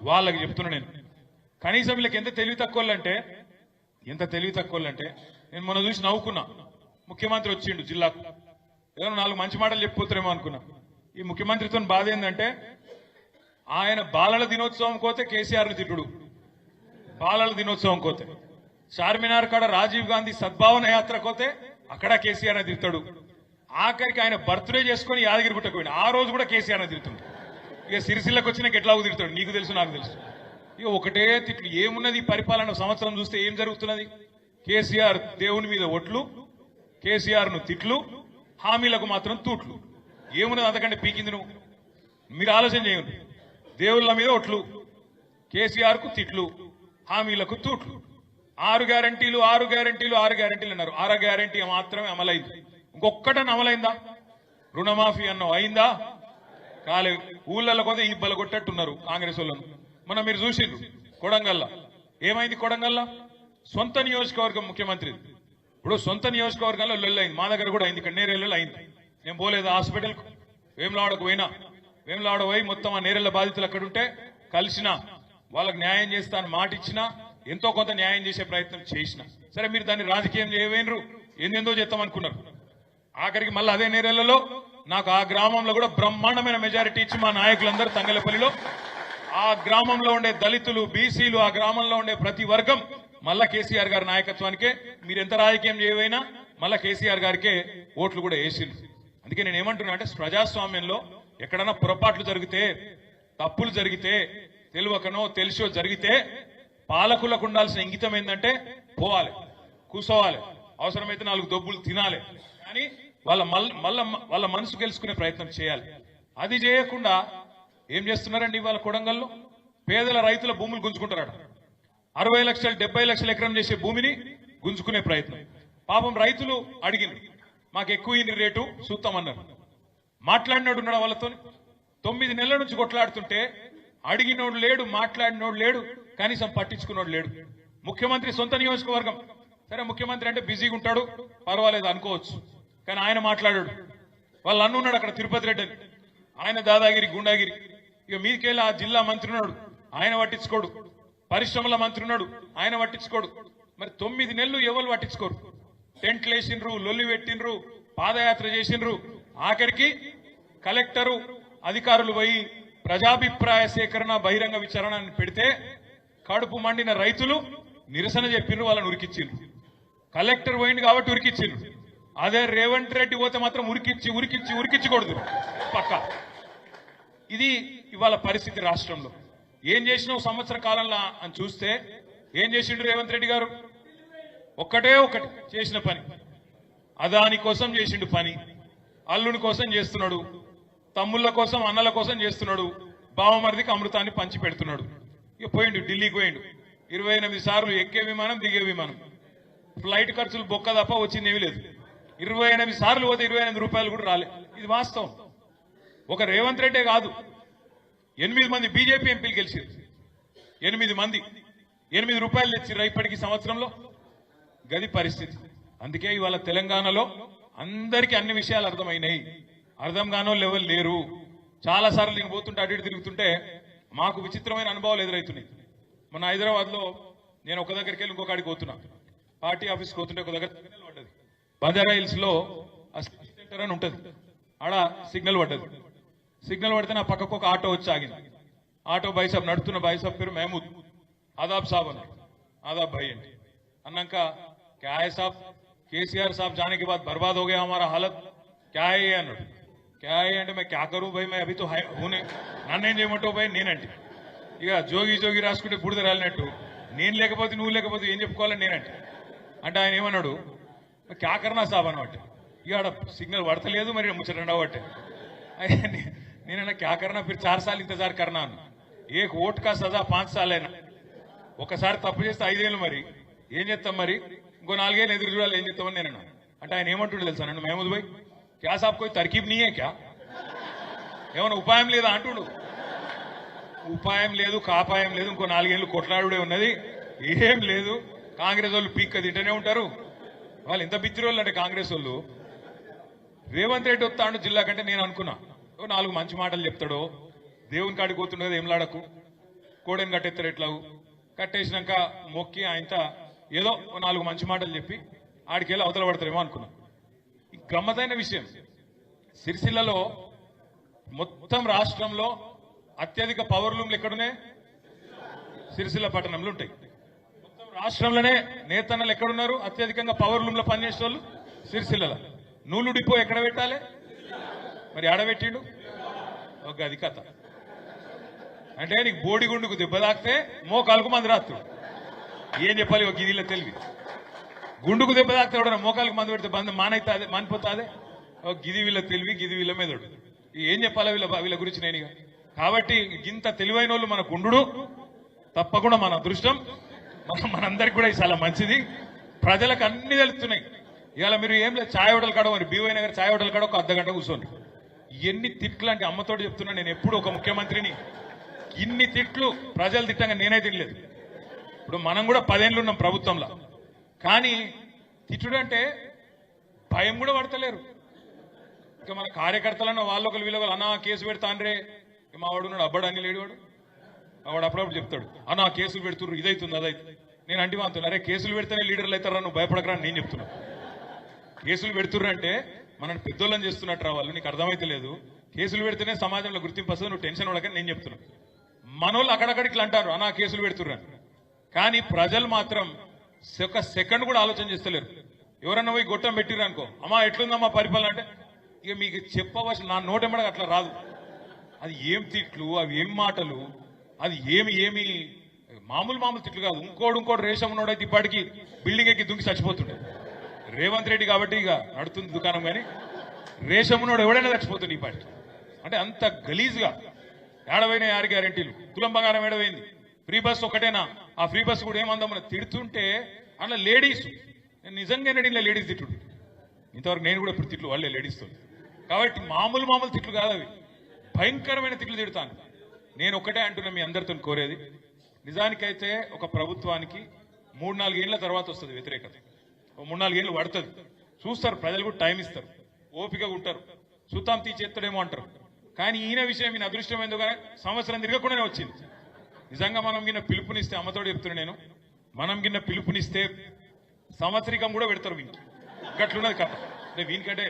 వాళ్ళకి చెప్తున్నా నేను కనీసం వీళ్ళకి ఎంత తెలివి తక్కువలంటే నేను మొన్న చూసి నవ్వుకున్నా. ముఖ్యమంత్రి వచ్చిండు జిల్లాకు, ఏదో 4 మంచి మాటలు చెప్పిపోతారేమో అనుకున్నా. ఈ ముఖ్యమంత్రితో బాధ ఏంటంటే ఆయన బాలల దినోత్సవం కోతే కేసీఆర్ని తిట్టుడు, బాలల దినోత్సవం కోతే చార్మినార్ కాడ రాజీవ్ గాంధీ సద్భావన యాత్ర కోతే అక్కడ కేసీఆర్ని తిడతాడు. ఆఖరికి ఆయన బర్త్డే చేసుకుని యాదగిరి గుట్టకు పోయిన ఆ రోజు కూడా కేసీఆర్ని తిడుతుంది. ఇక సిరిసిల్లకు వచ్చినాక ఎట్లా తిడతాడు నీకు తెలుసు నాకు తెలుసు. ఇక ఒకటే తిట్లు. ఏమున్నది పరిపాలన సంవత్సరం చూస్తే ఏం జరుగుతున్నది? కేసీఆర్ దేవుని మీద ఒట్లు, కేసీఆర్ ను తిట్లు, హామీలకు మాత్రం తూట్లు. ఏమున్నది అంతకంటే పీకింది నువ్వు? మీరు ఆలోచన చేయండి. దేవుళ్ళ మీద ఒట్లు, కేసీఆర్ కు తిట్లు, హామీలకు తూట్లు. 6 గ్యారంటీలు అన్నారు. 6 గ్యారంటీ మాత్రమే అమలైంది. ఇంకొక్కటని అమలైందా? రుణమాఫీ అన్నం అయిందా? కాలేదు. ఊళ్ళల్లో కొద్ది ఇబ్బలు కొట్టట్టున్నారు కాంగ్రెస్ వాళ్ళను. మనం మీరు చూసిండ్రు కొడంగల్లా ఏమైంది? కొడంగల్లా సొంత నియోజకవర్గం ముఖ్యమంత్రి. ఇప్పుడు సొంత నియోజకవర్గంలో లొల్లైంది. మా దగ్గర కూడా అయింది. ఇక్కడ నేరేళ్ళలో అయింది. నేను పోలేదు హాస్పిటల్కు. వేములవాడకు పోయినా, వేములవాడ పోయి మొత్తం ఆ నేరేళ్ల బాధితులు అక్కడుంటే కలిసిన వాళ్ళకి న్యాయం చేస్తాను మాట ఇచ్చినా, ఎంతో కొంత న్యాయం చేసే ప్రయత్నం చేసిన. సరే మీరు దాన్ని రాజకీయం చేయవేనరు, ఎందెందో చేస్తామనుకున్నారు. ఆఖరికి మళ్ళీ అదే నేరేళ్లలో నాకు ఆ గ్రామంలో కూడా బ్రహ్మాండమైన మెజారిటీ ఇచ్చి మా నాయకులందరూ తంగలపల్లిలో ఆ గ్రామంలో ఉండే దళితులు, బీసీలు, ఆ గ్రామంలో ఉండే ప్రతి వర్గం మళ్ళా కేసీఆర్ గారి నాయకత్వానికే, మీరు ఎంత రాజకీయం చేయవైనా మళ్ళా కేసీఆర్ గారికే ఓట్లు కూడా వేసిండ్రు. అందుకే నేను ఏమంటున్నా అంటే ప్రజాస్వామ్యంలో ఎక్కడన్నా పొరపాట్లు జరిగితే, తప్పులు జరిగితే, తెలియకనో తెలిసో జరిగితే పాలకులకు ఉండాల్సిన ఇంగితం ఏంటంటే పోవాలి, కూసోవాలి, అవసరమైతే 4 దొబ్బులు తినాలి, కానీ వాళ్ళ మనసు గెలుచుకునే ప్రయత్నం చేయాలి. అది చేయకుండా ఏం చేస్తున్నారండి ఇవాళ కొడంగల్లో? పేదల రైతుల భూములు గుంజుకుంటారట. 60 లక్షలు 70 లక్షల ఎకరం చేసే భూమిని గుంజుకునే ప్రయత్నం. పాపం రైతులు అడిగినారు, మాకు ఎక్కువ రేటు చూస్తామన్నారు. మాట్లాడినోడు ఉన్నాడు వాళ్ళతో. 9 నెలల నుంచి కొట్లాడుతుంటే అడిగినోడు లేడు, మాట్లాడినోడు లేడు, కనీసం పట్టించుకున్నోడు లేడు. ముఖ్యమంత్రి సొంత నియోజకవర్గం. సరే ముఖ్యమంత్రి అంటే బిజీగా ఉంటాడు, పర్వాలేదు అనుకోవచ్చు, కానీ ఆయన మాట్లాడాడు. వాళ్ళు అన్నున్నాడు అక్కడ తిరుపతి రెడ్డి అని, ఆయన దాదాగిరి గుండాగిరి. ఇక మీదికెళ్ళి ఆ జిల్లా మంత్రి ఉన్నాడు, ఆయన పట్టించుకోడు. పరిశ్రమల మంత్రి ఉన్నాడు, ఆయన పట్టించుకోడు. మరి 9 నెలలు ఎవరు పట్టించుకోరు. టెంట్లు వేసిండ్రు, లొల్లి పెట్టిండ్రు, పాదయాత్ర చేసిండ్రు. ఆఖరికి కలెక్టరు అధికారులు పోయి ప్రజాభిప్రాయ సేకరణ బహిరంగ విచారణ పెడితే కడుపు మండిన రైతులు నిరసన చెప్పిండ్రు, వాళ్ళని ఉరికిచ్చిండ్రు. కలెక్టర్ పోయింది కాబట్టి ఉరికిచ్చిండ్రు. అదే రేవంత్ రెడ్డి పోతే మాత్రం ఉరికిచ్చకూడదు పక్క. ఇది ఇవాళ పరిస్థితి రాష్ట్రంలో. ఏం చేసినావు సంవత్సర కాలంలో అని చూస్తే ఏం చేసిండు రేవంత్ రెడ్డి గారు? ఒక్కటే ఒకటి చేసిన పని, అదాని కోసం చేసిండు పని, అల్లుని కోసం చేస్తున్నాడు, తమ్ముళ్ళ కోసం అన్నల కోసం చేస్తున్నాడు, బావమరిదికి అమృతాన్ని పంచి పెడుతున్నాడు. ఇక పోయిండు ఢిల్లీకి పోయిండు. 28 సార్లు ఎక్కే విమానం, దిగే విమానం. ఫ్లైట్ ఖర్చులు బొక్క తప్ప వచ్చింది ఏమీ లేదు. 28 సార్లు పోతే 28 రూపాయలు కూడా రాలే. ఇది వాస్తవం. ఒక రేవంత్ రెడ్డే కాదు, 8 మంది బీజేపీ ఎంపీలు గెలిచారు. 8 మంది 8 రూపాయలు తెచ్చిర్రు ఇప్పటికీ సంవత్సరంలో. గది పరిస్థితి. అందుకే ఇవాళ తెలంగాణలో అందరికీ అన్ని విషయాలు అర్థమైనాయి. అర్థం కానో లెవెల్ లేరు. చాలా సార్లు నేను పోతుంటే అటు ఇటు తిరుగుతుంటే మాకు విచిత్రమైన అనుభవాలు ఎదురవుతున్నాయి. మొన్న హైదరాబాద్ లో నేను ఒక దగ్గరికి వెళ్ళి ఇంకొకడికి పోతున్నా. పార్టీ ఆఫీస్కి పోతుంటే ఒక దగ్గర సిగ్నల్ పడ్డది. బంజారా హిల్స్ లో సెంటర్ అని ఉంటుంది, ఆడ సిగ్నల్ పడ్డది. సిగ్నల్ పడితే నా పక్కకు ఒక ఆటో వచ్చి ఆగింది. ఆటో బైసాబ్ నడుతున్న బైసాబ్ పేరు మహమూద్. ఆదాబ్ సాబ్ అన్నాడు. ఆదాబ్ భాయ్ అంటే అన్నాక क्या है साहब, केसीआर साहब जाने के बाद बर्बाद हो गया हमारा हालत, क्या है ये అన్నాడు. क्या है అంటే मैं क्या करूं भाई, मैं अभी तो हूं నన్నేం చేయమంటావు భాయ్ నేనంటే. ఇక జోగి రాసుకుంటే బుడిద రాలినట్టు నేను లేకపోతే నువ్వు లేకపోతే ఏం చెప్పుకోవాలని నేనంటే. అంటే ఆయన ఏమన్నాడు, క్యా కర్నా సాబ్ అనమాట. ఇక ఆడ సిగ్నల్ పడతలేదు, మరి ముచ్చట ఉండవట్టే. నేనన్నా క్యా కర్నా ఫిర్ 4 సార్లు ఇంతజార్ కర్నా అన్న. ఏ ఓట్ కా సజా 5 సార్లైనా. ఒకసారి తప్పు చేస్తే 5 ఏళ్ళు, మరి ఏం చేస్తాం, మరి ఇంకో 4 ఏళ్ళు ఎదురు చూడాలి, ఏం చేస్తామని నేనన్నా. అంటే ఆయన ఏమంటుండే తెలుసా నన్ను, మహమూద్ భాయ్ క్యా సాబ్ కోయి తర్కీబ్ నీయే క్యా, ఏమన్నా ఉపాయం లేదా అంటుడు. ఉపాయం లేదు, కాపాయం లేదు, ఇంకో 4 ఏళ్ళు కొట్లాడుడే ఉన్నది, ఏం లేదు. కాంగ్రెస్ వాళ్ళు పీక్క తింటూనే ఉంటారు. వాళ్ళు ఎంత బిత్తిరోళ్ళు అంటే కాంగ్రెస్ వాళ్ళు. రేవంత్ రెడ్డి వస్తాడు జిల్లా కంటే నేను అనుకున్నా 4 మంచి మాటలు చెప్తాడో, దేవుని కాడికి పోతుండదు ఏంలాడకు, కోడెని కట్టెత్తారు ఎట్లావు కట్టేసినాక మొక్కి ఆయనతో ఏదో 4 మంచి మాటలు చెప్పి ఆడికెళ్ళి అవతల పడతారేమో అనుకున్నాం. ఈ గమ్మతైన విషయం, సిరిసిల్లలో మొత్తం రాష్ట్రంలో అత్యధిక పవర్ లూమ్లు ఎక్కడున్నాయి? సిరిసిల్ల పట్టణంలో ఉంటాయి. మొత్తం రాష్ట్రంలోనే నేతన్నలు ఎక్కడున్నారు? అత్యధికంగా పవర్ లూమ్లో పనిచేసే వాళ్ళు సిరిసిల్లలో. నూలు డిపో ఎక్కడ పెట్టాలి? మరి ఆడబెట్టిండు ఒక అది కథ. అంటే నీకు బోడిగుండుకు దెబ్బ తాకితే మోకాలకు మంది రాత్రుడు ఏం చెప్పాలి? ఒక గిదిలో తెలివి. గుండుకు దెబ్బ తాకితే ఎవడన్నా మోకాలకు మంది పెడితే బంధం మానైతే మానిపోతాదే. ఒక గిది వీళ్ళ తెలివి, గిది వీళ్ళ మెదడు. ఏం చెప్పాలా వీళ్ళ గురించి నేను? కాబట్టి ఇంత తెలివైన వాళ్ళు మన గుండు తప్పకుండా మన అదృష్టం. మనందరికి కూడా ఇది చాలా మంచిది. ప్రజలకు అన్ని తెలుస్తున్నాయి. ఇవాళ మీరు ఏం లేదు, ఛాయ్ హోటల్ కాడ మరి బీవై నగర్ ఛాయ్ హోటల్ కాడ ఒక అర్ధగంట కూర్చోండి. ఎన్ని తిట్లు అంటే అమ్మతోటి చెప్తున్నా, నేను ఎప్పుడు ఒక ముఖ్యమంత్రిని ఇన్ని తిట్లు ప్రజలు తిట్టంగా నేనే తినలేదు. ఇప్పుడు మనం కూడా 10 ఏళ్ళు ఉన్నాం ప్రభుత్వంలో, కానీ తిట్టుడు అంటే భయం కూడా పడతలేరు. ఇక మన కార్యకర్తలన్న వాళ్ళొకరు వీళ్ళొకరు అన్నా కేసు పెడతాండ్రే, మా వాడు ఉన్నాడు అబ్బాడు అని లేడు, వాడు అప్పుడప్పుడు చెప్తాడు అన్నా కేసులు పెడుతుర్రు ఇదైతుంది అదైతుంది. నేను అంటే అంటున్నా, అరే కేసులు పెడితేనే లీడర్లు అవుతారా, నువ్వు భయపడకరా అని నేను చెప్తున్నా. కేసులు పెడుతుర్రు అంటే మనం పెద్దోళ్ళని చేస్తున్నట్టు రావాలి, నీకు అర్థమైతే లేదు. కేసులు పెడితేనే సమాజంలో గుర్తింపు వస్తుంది, నువ్వు టెన్షన్ పడకని నేను చెప్తున్నా. మనోళ్ళు అక్కడక్కడికి ఇట్లా అంటారు అన్నా కేసులు పెడుతుర్రు అని, కానీ ప్రజలు మాత్రం ఒక సెకండ్ కూడా ఆలోచన చేస్తలేరు. ఎవరన్నా పోయి గొట్టం పెట్టిర్రు అనుకో, అమ్మా ఎట్లుందమ్మా పరిపాలన అంటే ఇక మీకు చెప్పవచ్చు, నా నోటెమ్మడగా అట్లా రాదు. అది ఏం తిట్లు, అవి ఏం మాటలు, అది ఏమి మామూలు తిట్లు కాదు. ఇంకోడు రేషం ఉన్నోడైతే ఇప్పటికీ బిల్డింగ్ ఎక్కి దుంకి చచ్చిపోతుండే. రేవంత్ రెడ్డి కాబట్టి ఇక నడుతుంది దుకాణం, కానీ రేషం ఉన్నోడు ఎవడైనా చచ్చిపోతుంది ఈ పాటికి. అంటే అంత గలీజ్గా ఏడవైన 6 గ్యారెంటీలు, తులం బంగారం ఏడవైంది, ఫ్రీ బస్ ఒకటేనా, ఆ ఫ్రీ బస్ కూడా ఏమందామని తిడుతుంటే అట్లా లేడీస్, నేను నిజంగా ఇలా లేడీస్ తిట్టుడు ఇంతవరకు నేను కూడా ఇప్పుడు తిట్లు వాళ్ళే లేడీస్తో. కాబట్టి మామూలు తిట్లు కాదు, అవి భయంకరమైన తిట్లు తిడతాను. నేను ఒకటే అంటున్నా, మీ అందరితో కోరేది, నిజానికైతే ఒక ప్రభుత్వానికి 3-4 ఏళ్ల తర్వాత వస్తుంది వ్యతిరేకత. 3-4 ఏళ్ళు పడుతుంది, చూస్తారు ప్రజలు కూడా టైం ఇస్తారు, ఓపికగా ఉంటారు, సుతాం తీసేస్తాడేమో అంటారు. కానీ ఈయన విషయం ఈయన అదృష్టం ఎందుకని సంవత్సరం తిరగకుండానే వచ్చింది. నిజంగా మనం గిన్న పిలుపునిస్తే, అమ్మతోడు చెప్తున్నా నేను, మనం గిన్న పిలుపునిస్తే సంవత్సరికం కూడా పెడతారు వీనికి. గట్లున్నది కథ. అంటే వీనికంటే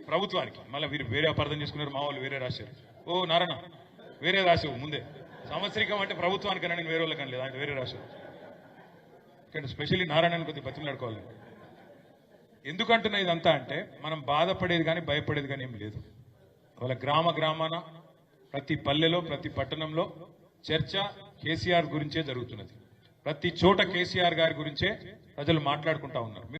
ప్రభుత్వానికి మళ్ళీ వీరు వేరే అపార్థం చేసుకున్నారు, మా వాళ్ళు వేరే రాశారు. ఓ నారాయణ వేరే రాసావు ముందే, సంవత్సరికం అంటే ప్రభుత్వానికన్నా నేను వేరే వాళ్ళకని లేదు, ఆయన వేరే రాశారు. ఇక్కడ స్పెషల్లీ నారాయణని కొద్దిగా బతిమలాడుకోవాలి. ఎందుకంటున్నా ఇదంతా అంటే, మనం బాధపడేది కానీ భయపడేది కానీ ఏం లేదు. వాళ్ళ గ్రామాన ప్రతి పల్లెలో ప్రతి పట్టణంలో చర్చ కేసీఆర్ గురించే జరుగుతున్నది. ప్రతి చోట కేసీఆర్ గారి గురించే ప్రజలు మాట్లాడుకుంటా ఉన్నారు.